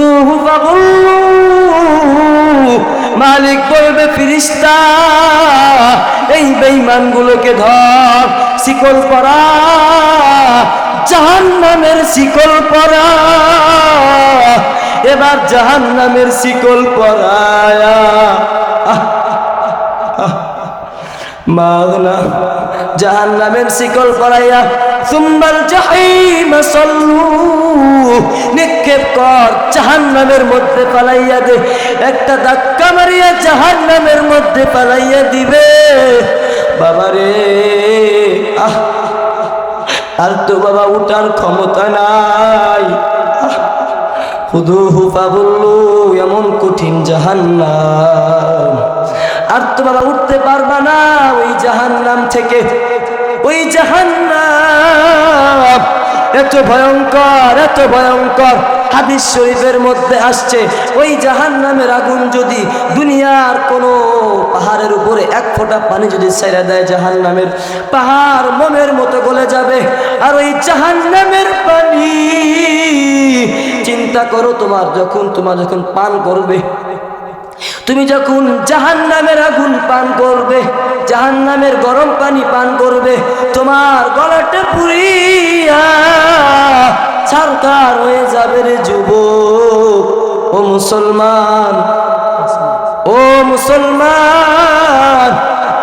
খুযুহু ফাগুল্লুহু, মালিক বলবে ফেরেশতা এই বেঈমানগুলোকে ধর, শিকল পরা, জাহান্নামের শিকল পরা। এবার জাহান্নামের শিকল পরায়া মাগনা, জাহান্নামের শিকল পরাইয়া সুম্মাল জাহিম সাল্লু, নিক্ষেপ কর, জাহান্নামের মধ্যে পালাইয়া দে, একটা ধাক্কা মারিয়া জাহান্নামের মধ্যে পালাইয়া দিবে। বাবারে আর তো বাবা উঠার ক্ষমতা নাই। খুযুহু ফাগুল্লু, এমন কঠিন জাহান্নাম, আর তো বাবা উঠতে পারবা না ওই জাহান্নাম থেকে। ওই জাহান্নাম এত ভয়ঙ্কর, এত ভয়ঙ্কর। হাদিস শরীফের মধ্যে আসছে ওই জাহান্নামের আগুন যদি দুনিয়ার কোনো পাহাড়ের উপরে এক ফোঁটা পানি যদি ছেড়ে দেয়, জাহান্নামের পাহাড় মোমের মতো গলে যাবে। আর ওই জাহান্নামের পানি চিন্তা করো, তোমার যখন পান করবে, তুমি যখন জাহান্নামের আগুন পান করবে, জাহান্নামের গরম পানি পান করবে, তোমার গলাটা পুড়িয়া ছারখার হয়ে যাবে রে যুবক। ও মুসলমান, ও মুসলমান,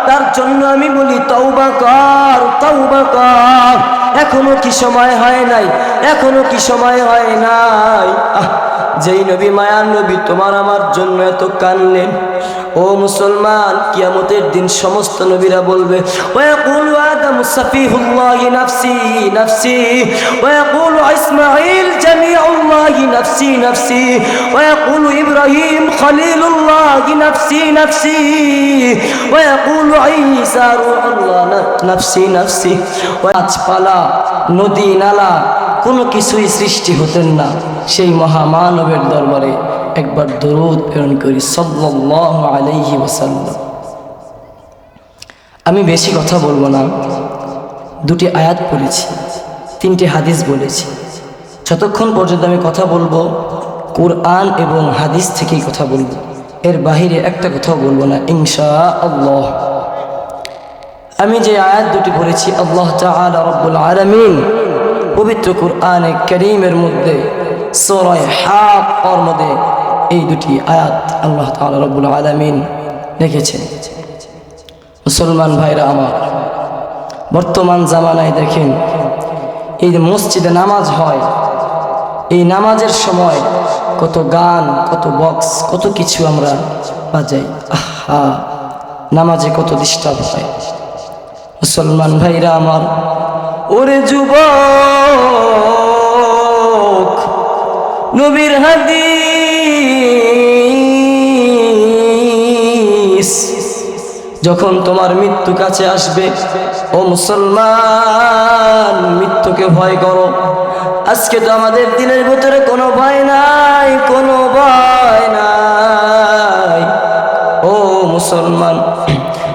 তার জন্য আমি বলি তওবা কর, তওবা কর। এখনো কি সময় হয় নাই? এখনো কি সময় হয় নাই? যেই নবী, মায়ার নবী, তোমার আমার জন্য এত কানলেন। ও মুসলমান, কিয়ামতের দিন সমস্ত নবীরা বলবে ওয়াকুলু আদামু সাফিহুল্লাহি নাফসি নাফসি, ওয়াকুলু ইসমাঈল জামিউল্লাহি নাফসি নাফসি, ওয়াকুলু ইব্রাহিম খলিলুল্লাহি নাফসি নাফসি, ওয়াকুলু ঈসা রূহুল্লাহ নাফসি নাফসি। গাছপালা, নদী নালা কোনো কিছুই সৃষ্টি হতেন না, সেই মহামানবের দরবারে একবার দরুদ প্রেরণ করি সাল্লাল্লাহু আলাইহি ওয়াসাল্লাম। আমি বেশি কথা বলবো না, দুটি আয়াত পড়েছি, তিনটি হাদিস বলেছি। যতক্ষণ পর্যন্ত আমি কথা বলবো কোরআন এবং হাদিস থেকেই কথা বলবো, এর বাহিরে একটা কথাও বলবো না ইনশাআল্লাহ। আমি যে আয়াত দুটি পড়েছি, আল্লাহ তাআলা রব্বুল আলামিন পবিত্র কোরআনে কারীমের মধ্যে সূরা হাক্কার মধ্যে এই দুটি আয়াত আল্লাহ তাআলা রব্বুল আলামিন লিখেছেন। মুসলমান ভাইরা আমার, বর্তমান জামানায় দেখেন এই যে মসজিদে নামাজ হয়, এই নামাজের সময় কত গান, কত বক্স, কত কিছু আমরা বাজাই। আহা, নামাজে কত ডিস্টার্ব হয়। মুসলমান ভাইরা আমার, ওরে যুবক, নবীর হাদিস, যখন তোমার মৃত্যু কাছে আসবে, ও মুসলমান, মৃত্যুকে ভয় করো। আজকে তো আমাদের দিনের ভিতরে কোনো ভয় নাই, কোনো ভয় নাই। ও মুসলমান,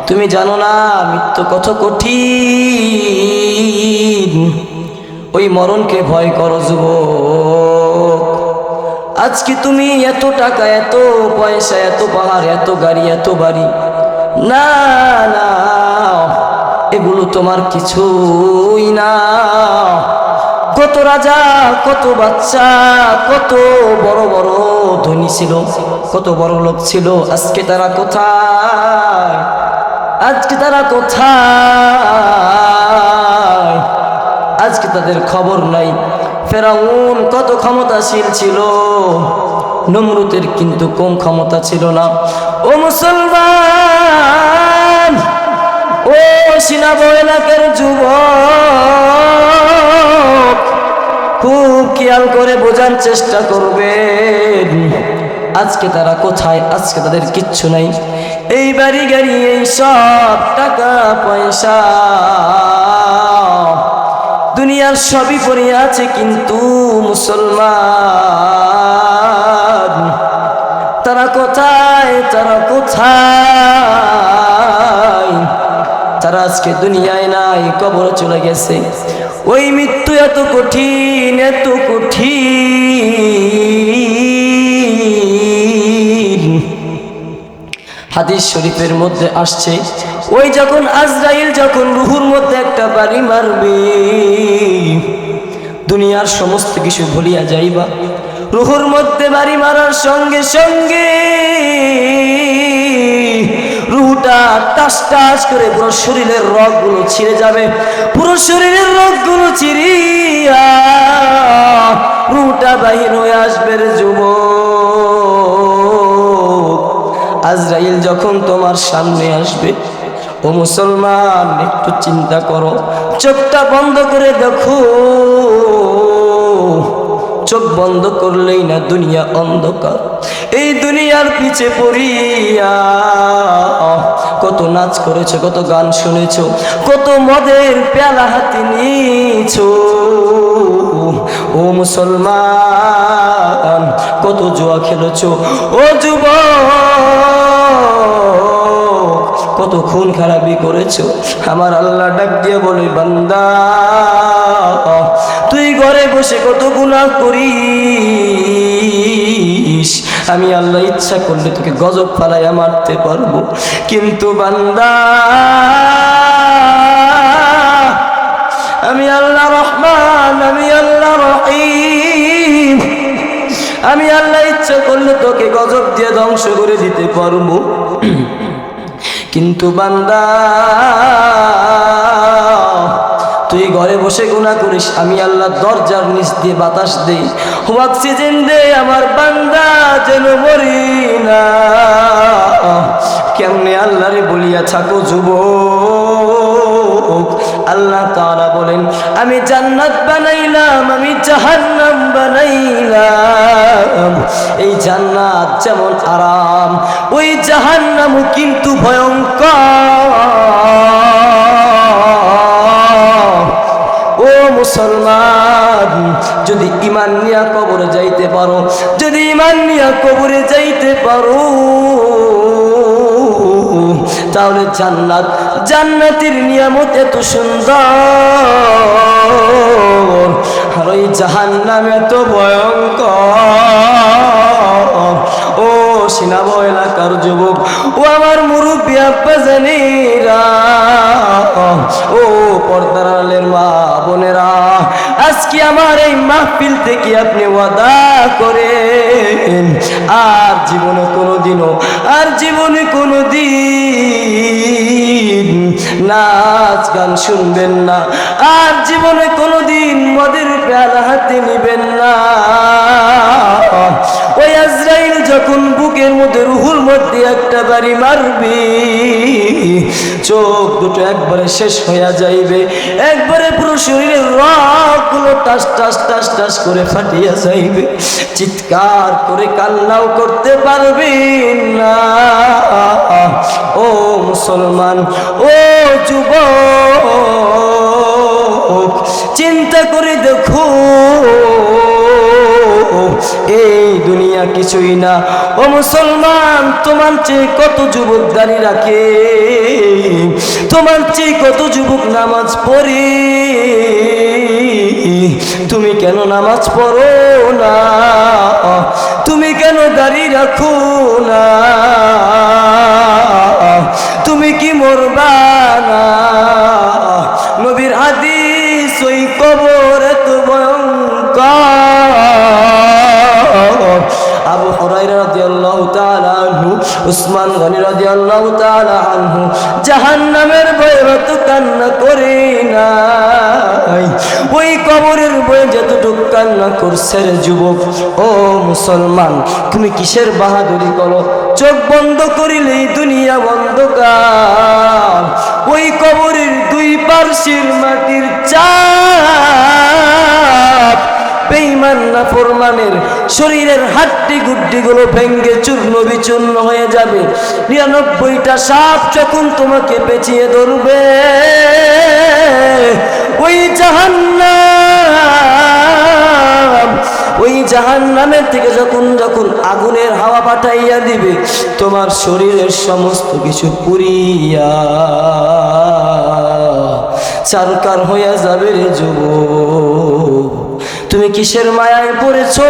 তুমি জানো না মৃত্যু কত কঠিন? ওই মরণকে ভয় করো যুবক। আজকে তুমি এত টাকা, এত পয়সা, এত পাহাড়, এত গাড়ি, এত বাড়ি, না না, এগুলো তোমার কিছুই না। কত রাজা, কত বাচ্চা, কত বড় বড় ধনী ছিল, কত বড় লোক ছিল, আজকে তারা কোথায়? আজকে তারা কোথায়? আজকে তাদের খবর নাই। ফেরাউন কত ক্ষমতাশীল ছিল, নমরুদের কিন্তু কম ক্ষমতা ছিল না। ও মুসলমান, ও সিনাবো এলাকার যুবক, খুব খেয়াল করে বোঝার চেষ্টা করবেন। আজকে তারা কোথায়? আজকে তাদের কিচ্ছু নাই। এই বাড়ি গাড়ি, এই সব টাকা পয়সা, দুনিয়ার সবই পড়ে আছে, কিন্তু মুসলমান তারা কোথায়? তারা কোথায়? তারা আজকে দুনিয়ায় নাই, কবরে চলে গেছে। ওই মৃত্যু এত কঠিন, এত কঠিন। হাদিস শরীফের মধ্যে আসছে, ওই যখন আজরাইল যখন রুহুর মধ্যে একটা বাড়ি মারবে, দুনিয়ার সমস্ত কিছু ভুলিয়া যাইবা। রুহুর মধ্যে বাড়ি মারার সঙ্গে সঙ্গে রুহটা টাস টাস করে পুরো শরীরের রগগুলো ছিঁড়ে যাবে। পুরো শরীরের রগগুলো ছিঁড়িয়া রুহটা বাহির হয়ে আসবে রে যুবক। আজরাইল যখন তোমার সামনে আসবে, ও মুসলমান একটু চিন্তা করো, চোখটা বন্ধ করে দেখো। চোখ বন্ধ করলেই না দুনিয়া অন্ধকার। এই দুনিয়ার পিছে পড়িয়া কত নাচ করেছো, কত গান শুনেছো, কত মদের পেয়ালা হাতে নিয়েছো। ও মুসলমান কত জুয়া খেলেছো। ও যুবক কত খুন খারাপি করেছো। আমার আল্লাহ ডাক দিয়ে বলে, বান্দা তুই ঘরে বসে কত গুনাহ করিস, আমি আল্লাহ ইচ্ছা করলে তোকে গজব ফালাইয়া মারতে পারবো। কিন্তু বান্দা আমি আল্লাহ রহমান, আমি আল্লাহ রহিম, আমি আল্লাহ ইচ্ছা করলে তোকে গজব দিয়ে ধ্বংস করে দিতে পারবো। কিন্তু বান্দা তুই ঘরে বসে গুনাহ করিস, আমি আল্লাহ দরজার নিচ দিয়ে বাতাস দেই, অক্সিজেন দে, আমার বান্দা যেন মরি না। কেমনে আল্লাহরে বলিয়া থাকো যুবক। আল্লাহ তাআলা বলেন, আমি জান্নাত বানাইলাম, আমি জাহান্নাম বানাইলাম। এই জান্নাত যেমন আরাম, ওই জাহান্নামও কিন্তু ভয়ঙ্কর। ও মুসলমান, যদি ঈমান নিয়া কবরে যাইতে পারো, যদি ঈমান নিয়া কবরে যাইতে পারো, তাহলে জান্নাত, জান্নাতের নিয়ামত এত সুন্দর, আর ওই জাহান্নাম এত ভয়ঙ্কর। ও সিনাবো এলাকার যুবক, ও আমার মুরব্বী আব্বা জানেরা, ও পর্দার আড়ালের মা বোনেরা, আজকে আমার এই মাহফিল থেকে আপনি ওয়াদা করেন, আর জীবনে কোনোদিনও, আর জীবনে কোনোদিন নাচ গান শুনবেন না, আর জীবনে কোনোদিন মদের পেয়ালা হাতে নিবেন না। ওই আজরাইল যখন বুকের মধ্যে, রুহুর মধ্যে একটা বাড়ি মারবে, চোখ দুটো একবারে শেষ হইয়া যাইবে, একবারে পুরো শরীরের রগগুলো টাস টাস টাস টাস করে ফাটিয়া যাইবে, চিৎকার করে কান্নাও করতে পারবেন না। ও মুসলমান, ও যুবক, চিন্তা করে দেখো, এই দুনিয়া কিছুই না। ও মুসলমান, তোমার চেয়ে কত যুবক দাঁড়িয়ে রাখে, তোমার চেয়ে কত যুবক নামাজ পড়ে, তুমি কেন নামাজ পড়ো না? তুমি কেন দাঁড়িয়ে রাখো না? তুমি কি মরবা না? নবীর হাদিস, ওই কবর এত ভয়ঙ্কর। আবু হুরায়রা রাদিয়াল্লাহু তাআলা আনহু, উসমান গনি রাদিয়াল্লাহু তাআলা আনহু জাহান্নামের ভয়ে এত কান্না করে নাই, ওই কবরের ভয়ে যতটুকু কান্না করছে রে যুবক। ও মুসলমান, তুমি কিসের বাহাদুরি করো? চোখ বন্ধ করিলেই দুনিয়া অন্ধকার। ওই কবরের দুই পার্শ্বের মাটির চাপ বেঈমান নাফরমানের শরীরের হাড্ডি গুড্ডিগুলো ভেঙ্গে চূর্ণ বিচূর্ণ হয়ে যাবে। 99টা সাপ যখন তোমাকে পেঁচিয়ে ধরবে, ওই জাহান্নাম, ওই জাহান্নামের থেকে যখন যখন আগুনের হাওয়া পাঠাইয়া দিবে, তোমার শরীরের সমস্ত কিছু পুড়িয়া চারকার হইয়া যাবে রে যুবক। তুমি কিসের মায়ায় পড়েছো,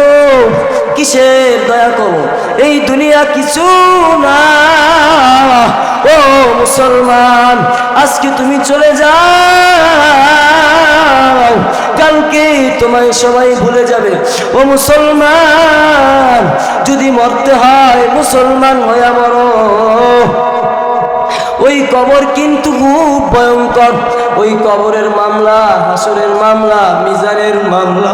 কিসের দয়া করো? এই দুনিয়া কিছু না। ও মুসলমান, আজকে তুমি চলে যাও, কালকে তোমায় সবাই ভুলে যাবে। ও মুসলমান, যদি মরতে হয় মুসলমান হয়ে মরো। ওই কবর কিন্তু খুব ভয়ঙ্কর। ওই কবরের মামলা, হাসরের মামলা, মিজানের মামলা,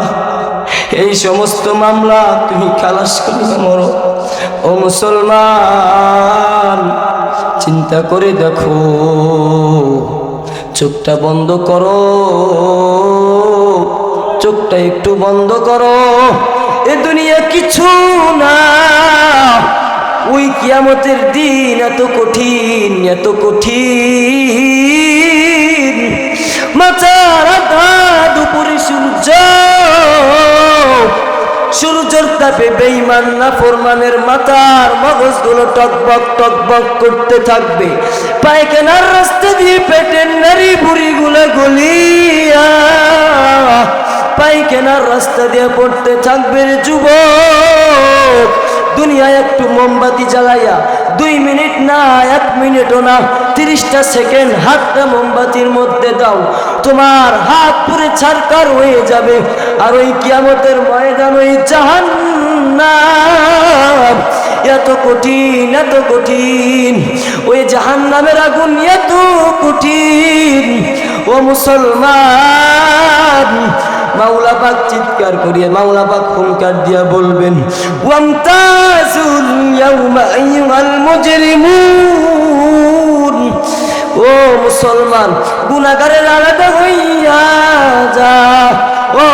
এই সমস্ত মামলা তুমি খালাস করে মরো। ও মুসলমান, চিন্তা করে দেখো, চোখটা বন্ধ করো, চোখটা একটু বন্ধ করো। এ দুনিয়া কিছু না। ওই কিয়ামতের দিন এত কঠিন, এত কঠিন। মাথার আধা দুপুরে সূর্যের তাপে বেঈমান নাফরমানের মাথার মগজগুলো টকবক টকবক করতে থাকবে। পায়খানার রাস্তা দিয়ে পেটের নারী বুড়িগুলো গলিয়া পায়খানার রাস্তা দিয়ে পড়তে থাকবে রে যুবক। দুনিয়ায় একটু মোমবাতি জ্বালাইয়া 2 মিনিট না, 1 মিনিটও না, 30টা সেকেন্ড হাতটা মোমবাতির মধ্যে দাও, তোমার হাত পুরে ছারকার হয়ে যাবে। আর ওই কিয়ামতের ময়দান, ওই জাহান্নাম এত কঠিন, এত কঠিন। ওই জাহান্নামের আগুন এত কঠিন। ও মুসলমান, মাওলা পাক চিৎকার করিয়া, মাওলা পাক হুঙ্কার দিয়া বলবেন, ওয়ামতাজুল ইয়াউমা আইয়ুহাল মুজরিমুন। ও মুসলমান, গুনাহগারের আলাদা হইয়া যাও। ও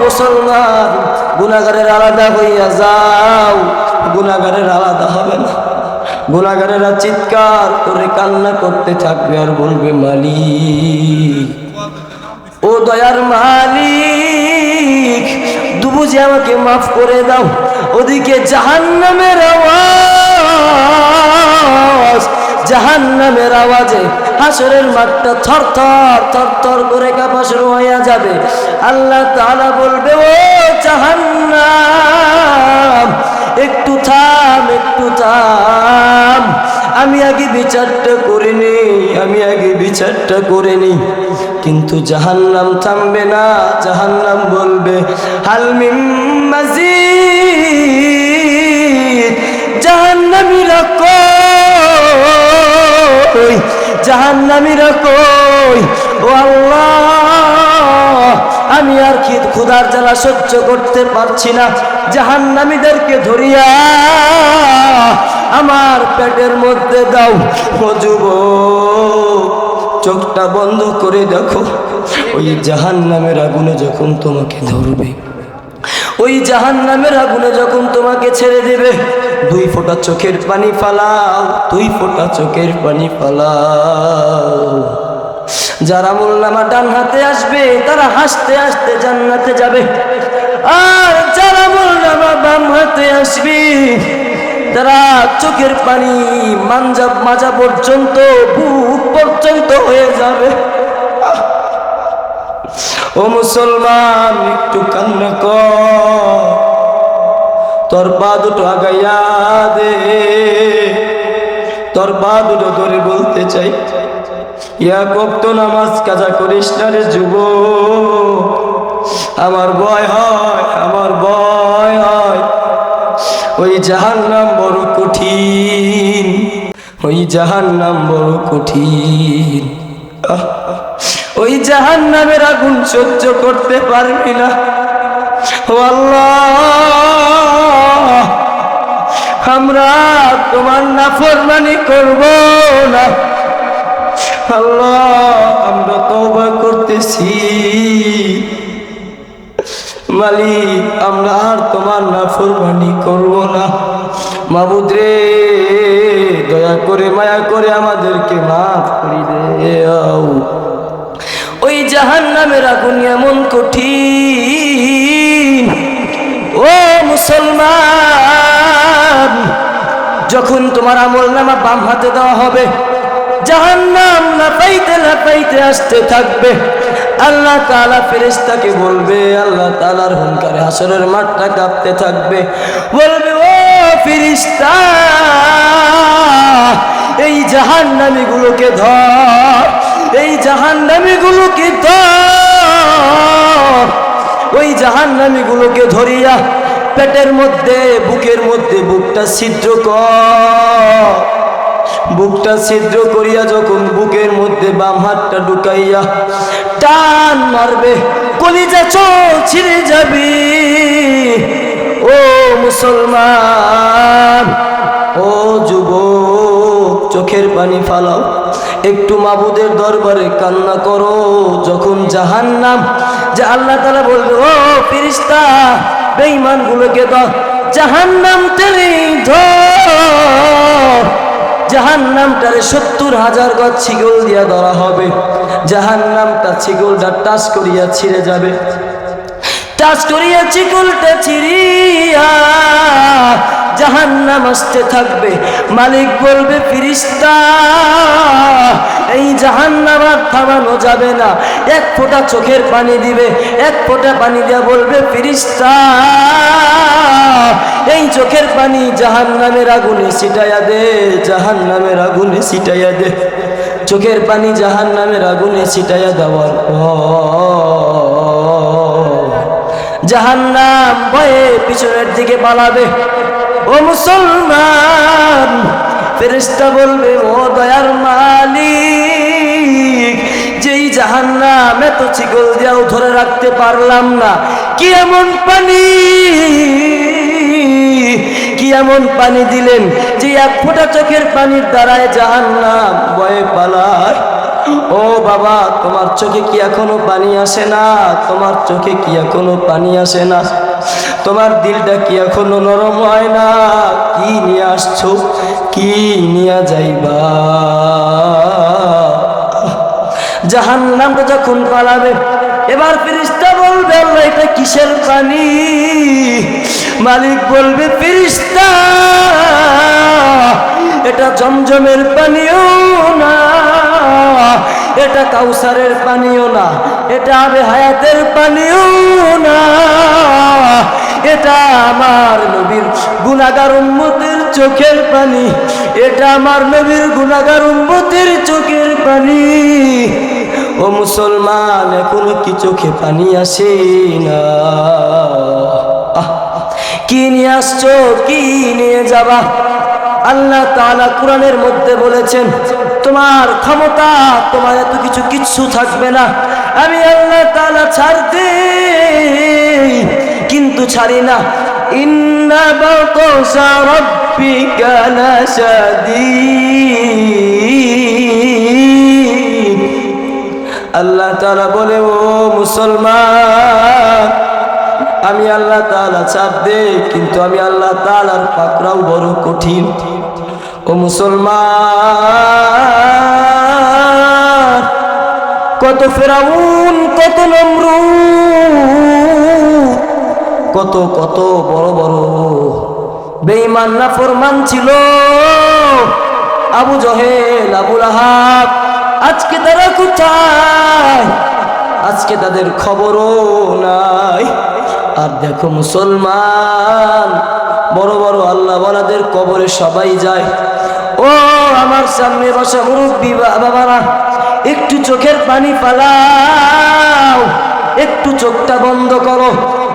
মুসলমান, গুনাহগারের আলাদা হইয়া যাও। গুনাহগারের আলাদা হবে না। গুনাহগারেরা চিৎকার করে কান্না করতে থাকবে আর বলবে, মালিক, ও দয়ার মালিক, বুঝে আমাকে মাফ করে দাও। ওদিকে জাহান্নামের আওয়াজ, জাহান্নামের আওয়াজে হাসরের মাঠটা থরথর থরথর করে কাঁপা শুরু হয়ে যাবে। আল্লাহ তাআলা বলবে, ও জাহান্নাম, একটু থাম, একটু থাম, আমি আগে বিচারটা করে নেই, আমি আগে বিচারটা করে নেই। কিন্তু জাহান্নাম থামবে না। জাহান্নাম বলবে, হাল মিন মাজিদ। জাহান্নামীরা কই, জাহান্নামীরা কই? ও আল্লাহ, আমি আর ক্ষুধার জ্বালা সহ্য করতে পারছি না, জাহান্নামীদেরকে ধরিয়া আমার পেটের মধ্যে দাও। ও যুবক, চোখটা বন্ধ করে দেখো, ওই জাহান্নামের আগুনে যখন তোমাকে ধরবে, ওই জাহান্নামের আগুনে যখন তোমাকে ছেড়ে দেবে, 2 ফোঁটা চোখের পানি ফালাও, 2 ফোঁটা চোখের পানি ফালাও। যারা আমলনামা ডান হাতে আসবে তারা হাসতে হাসতে জান্নাতে যাবে, আর যারা আমলনামা বাম হাতে আসবে তারা চোখের পানি মাজা পর্যন্ত, বুক পর্যন্ত হয়ে যাবে। ও মুসলমান, একটু কান্না কর, তোর পা দুটো আগাইয়া দে, তোর পা দুটো ধরে বলতে চাই, ইয়া কত নামাজ কাজা করিস না রে যুবক, আমার ভয় হয়, আমার ভয় হয়। ওই জাহান্নাম বড় কঠিন, ওই জাহান্নাম বড় কঠিন। ওই জাহান্নামের আগুন সহ্য করতে পারবি না। ও আল্লাহ, আমরা তোমার নাফরমানি করব না। আল্লাহ, আমরা তওবা করতেছি, মালিক, আমরা আর তোমার নাফরমানি করব না। মাবুদ রে, দয়া করে মায়া করে আমাদেরকে মাফ করে দাও। ওই জাহান্নামের আগুন এমন কঠিন। ও মুসলমান, যখন তোমার আমলনামা বাম হাতে দেওয়া হবে, জাহান্নাম লাফাইতে লাফাইতে আসতে থাকবে, আল্লাহ তাআলা ফেরেশতাকে বলবে, আল্লাহ তাআলার হুঙ্কারে হাসরের মাঠটা কাঁপতে থাকবে, বলবে ও ফেরেশতা এই জাহান্নামীগুলোকে ধর, এই জাহান্নামীগুলোকে ধর। ওই জাহান্নামীগুলোকে ধরিয়া পেটের মধ্যে বুকের মধ্যে বুকটা ছিদ্র কর। বুকটা ছিদ্র করিয়া যখন বুকের মধ্যে বাম হাতটা ঢুকাইয়া টান মারবে, কলিজা চোখ ছিঁড়ে যাবে। ও মুসলমান, ও যুবক, চোখের পানি ফালাও, একটু মাবুদের দরবারে কান্না করো। যখন জাহান্নাম, যে আল্লাহ তাআলা বলবে ও ফেরেশতা বেঈমানগুলোকে ধর, জাহান্নামটারে ধর। জাহান্নামটারে 70,000 গজ ছিগল দিয়া ধরা হবে। জাহান্নামটা ছিগলটা টাচ করিয়া ছিঁড়ে যাবে, টাচ করিয়া ছিগলটা ছিঁড়িয়া জাহান্নাম আসতে থাকবে। মালিক বলবে ফেরেশতা এই জাহান্নাম আর থামানো যাবে না। এক ফোঁটা চোখের পানি দিবে, এক ফোঁটা পানি দিয়া বলবে ফেরেশতা এই চোখের পানি জাহান্নামের আগুনে ছিটাইয়া দে, জাহান্নামের আগুনে ছিটাইয়া দে। চোখের পানি জাহান্নামের আগুনে ছিটাইয়া দেওয়ার পর জাহান্নাম ভয়ে পিছনের দিকে পালাবে। ও মুসলমান, ফেরেশতা বলবে ও দয়ার মালিক, যেই জাহান্নাম এত চিকল দিয়াও ধরে রাখতে পারলাম না, কি এমন পানি, কি এমন পানি দিলেন যে এক ফোঁটা চোখের পানির দ্বারায় জাহান্নাম ভয়ে পালায়। ও বাবা, তোমার চোখে কি এখনো পানি আসে না? তোমার চোখে কি এখনো পানি আসে না? তোমার দিলটা কি এখনো নরম হয় না? কি নিয়ে আসছো, কি নিয়ে যাইবা? জাহান্নামটা যখন পালাবে, এবার ফেরেশতা বলবে আল্লাহ এটা কিসের পানি? মালিক বলবে ফেরেশতা এটা জমজমের পানিও না, এটা কাউসারের পানিও না, এটা আবে হায়াতের পানিও না, এটা আমার নবীর গুনাহগার উম্মতের চোখের পানি, এটা আমার নবীর গুনাহগার উম্মতের চোখের পানি। ও মুসলমান, এখনো কি চোখে পানি আসে না? কি নিয়ে আসছো, কি নিয়ে যাবা? আল্লাহ তাআলা কোরআনের মধ্যে বলেছেন তোমার ক্ষমতা, তোমার এত কিছু কিচ্ছু থাকবে না। আমি আল্লাহ তাআলা ছাড় দেই কিন্তু ছাড়ি না। ইন্না বাতাশা রাব্বিকা লাশাদীদ। আল্লাহ তাআলা বলে ও মুসলমান, আমি আল্লাহ তাআলা চাপ দেই কিন্তু আমি আল্লাহ তাআলার পাকড়াও বড় কঠিন। ও মুসলমান, কত ফেরাউন, কত নমরুদ, কত কত বড় বড় বেঈমান নাফরমান ছিল। আবু জহেল, আবু লাহাব, আজকে তারা কোথায়? আজকে তাদের খবরও নাই। আর দেখো মুসলমান, বড় বড় আল্লাহ ওয়ালাদের কবরে সবাই যায়। ও আমার সামনে বসা মুরব্বী বাবারা, একটু চোখের পানি পালাও, একটু চোখটা বন্ধ করো,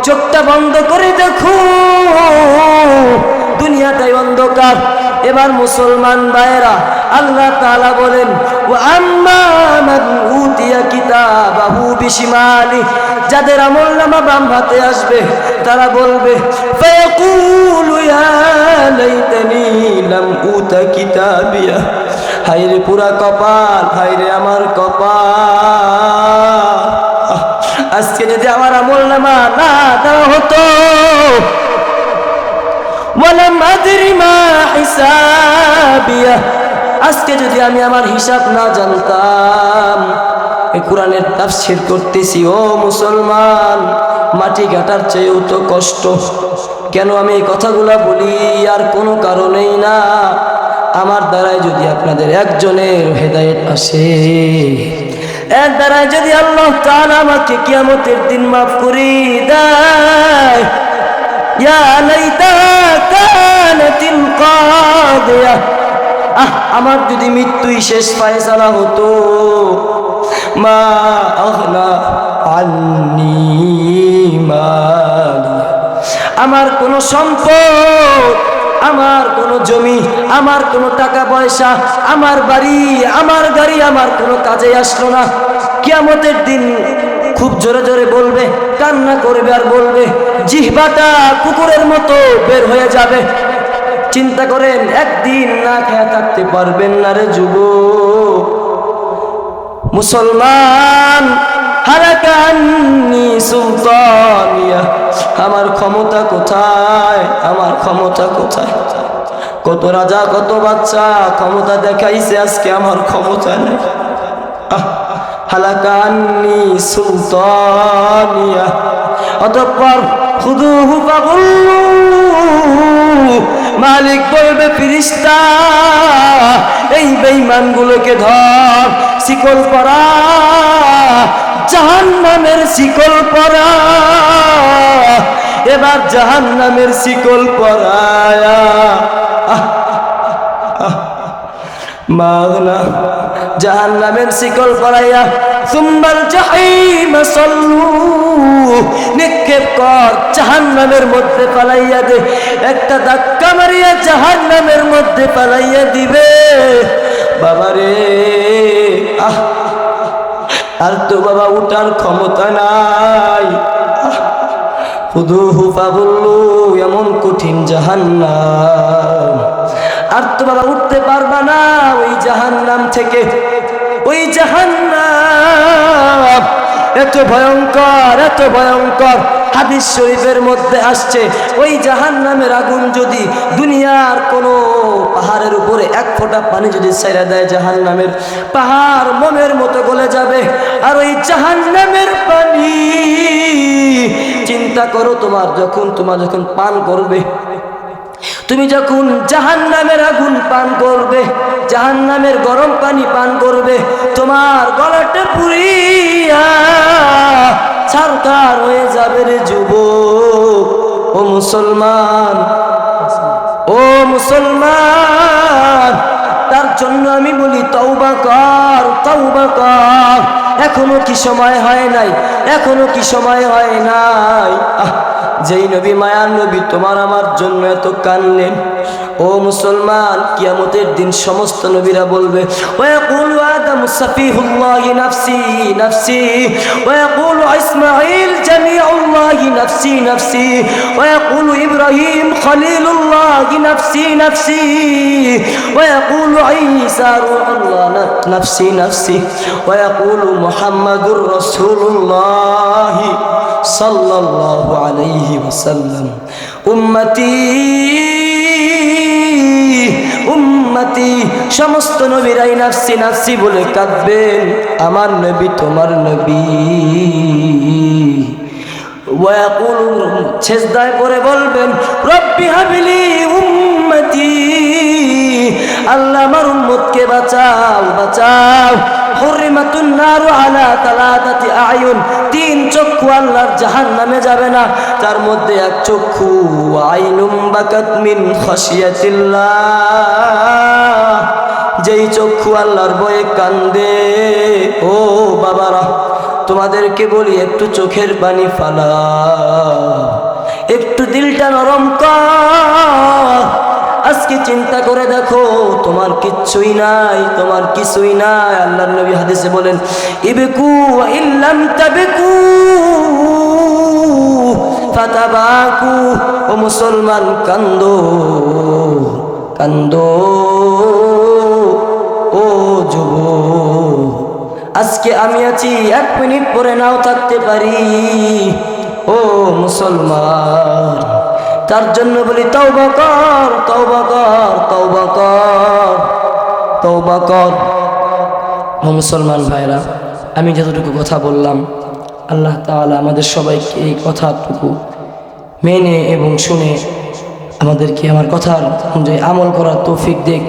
চোখটা বন্ধ করে দেখো দুনিয়াটাই অন্ধকার। এবার মুসলমান ভাইয়েরা, আল্লাহ তাআলা বলেন ওয়া আম্মা মান উতিয়া কিতাবাহু বিশিমালি, যাদের আমলনামা বাম হাতে আসবে তারা বলবে ফায়াকুলু ইয়া লাইতানি লাম উতা কিতাবিয়া, হায়রে পুরা কপাল, হায়রে আমার কপাল, আজকে যদি আমার আমলনামা না দেওয়া হতো। ওয়ালাম আদরি মা হিসাবিয়া, আজকে যদি আমি আমার হিসাব না জানতাম। এই কোরআনের তাফসীর করতেছি। ও মুসলমান, মাটি কাটার চেয়েও তো কষ্ট। কেন আমি এই কথাগুলা বলি? আর কোনো কারণেই না, আমার দ্বারাই যদি আপনাদের একজনের হেদায়েত আসে, এর দ্বারা যদি আল্লাহ তাআলা আমাকে কিয়ামতের দিন মাফ করে দেয়, ইয়া লাইতা কানাতিল কাদিয়া, আমার যদি মৃত্যুই শেষ ফায়সালা হতো, মা আগনা আন্নি মালিয়া, আমার কোনো সম্পদ, আমার কোনো জমি, আমার কোনো টাকা পয়সা, আমার বাড়ি, আমার গাড়ি আমার কোনো কাজে আসলো না। কিয়ামতের দিন খুব জোরে জোরে বলবে, কান্না করবে আর বলবে, জিহ্বাটা কুকুরের মতো বের হয়ে যাবে। চিন্তা করেন, একদিন না খেয়ে থাকতে পারবেন না রে যুবক মুসলমান। হালাকা আন্নি সুলতানিয়া, আমার ক্ষমতা কোথায়, আমার ক্ষমতা কোথায়? কত রাজা কত বাচ্চা ক্ষমতা দেখাইছে, আজকে আমার ক্ষমতা নেই। হালাকা আন্নি সুলতানিয়া। অতঃপর খুদুহু ফাগুল্লু, মালিক বলবে ফেরেশতা, এই বেঈমানগুলোকে ধর, শিকল পরা, জাহান্নামের শিকল পরা। এবার জাহান্নামের শিকল পরায়া, মাগনা জাহান্নামের শিকল পরাইয়া, সুম্মাল জাহিম সাল্লু, নিক্ষেপ কর, জাহান্নামের মধ্যে পালাইয়া দে। একটা ধাক্কা মারিয়া জাহান্নামের মধ্যে পালাইয়া দিবে। বাবারে, আর তো বাবা উঠার ক্ষমতা নাই। খুদুহু ফাগুল্লু, এমন কঠিন জাহান্নাম, আর তো বাবা উঠতে পারবা না ওই জাহান্নাম থেকে। ওই জাহান্নাম এত ভয়ঙ্কর, এত ভয়ঙ্কর। হাদিস শরীফের মধ্যে আসছে, ওই জাহান্নামের আগুন যদি দুনিয়ার কোনো পাহাড়ের উপরে এক ফোঁটা পানি যদি ছেড়ে দেয়, জাহান্নামের পাহাড় মোমের মতো গলে যাবে। আর ওই জাহান্নামের পানি চিন্তা করো, তোমার যখন পান করবে, তুমি যখন জাহান্নামের আগুন পান করবে, জাহান্নামের গরম পানি পান করবে, তোমার গলাটা পুড়িয়া ছারখার হয়ে যাবে রে যুবক। ও মুসলমান, ও মুসলমান, তার জন্য আমি বলি তওবা কর, তওবা কর। এখনো কি সময় হয় নাই? এখনো কি সময় হয় নাই? যেই নবী, মায়ার নবী, তোমার আমার জন্য এত কানলেন। ও মুসলমান, কিয়ামতের দিন সমস্ত নবীরা বলবে, ওয়াকুলু আদামু সাফিহুল্লাহি নাফসি নাফসি, ওয়াকুলু ইসমাঈল জামিউল্লাহি নাফসি নাফসি, ওয়াকুলু ইব্রাহিম খলিলুল্লাহি নাফসি নাফসি, ওয়াকুলু ঈসা রূহুল্লাহ নাফসি নাফসি, ওয়াকুলু মুহাম্মাদুর রাসূলুল্লাহি সাল্লাল্লাহু আলাইহি ওয়াসাল্লাম উম্মতি উম্মতি। সমস্ত নবীরাই নাফসি নাফসি বলে কাঁদবেন, আমার নবী তোমার নবী। ওয়াকুলু, সেজদায় পড়ে বলবেন, রব্বি হাবলি উম্মতি, আল্লাহ আমার উম্মতকে বাঁচাও বাঁচাও। হুররিমাতুন নারু আলা তালাতাতি আয়ুন, তিন চক্ষু আল্লাহর জাহান্নামে যাবে না, তার মধ্যে এক চক্ষু আইনুম বাকাত মিন খাশিয়াতিল্লাহ, যেই চক্ষু আল্লাহর ভয়ে কান্দে। ও বাবারা, তোমাদেরকে বলি, একটু চোখের পানি ফালা, একটু দিলটা নরম কর। আজকে চিন্তা করে দেখো, তোমার কিচ্ছুই নাই, তোমার কিছুই নাই। আল্লাহর নবী হাদিসে বলেন, ইবকু ওয়া ইল্লাম তাবকু ফাতাবাকু। ও মুসলমান, কান্দো কান্দো। ও যুবক, আজকে আমি আছি, 1 মিনিট পরে নাও থাকতে পারি। ও মুসলমান, তার জন্য বলি তওবা কর, তওবা কর, তওবা কর, তওবা কর। ও মুসলমান ভাইরা, আমি যতটুকু কথা বললাম, আল্লাহ তাআলা আমাদের সবাইকে এই কথাটুকু মেনে এবং শুনে আমাদেরকে আমার কথার অনুযায়ী আমল করার তৌফিক দেখ।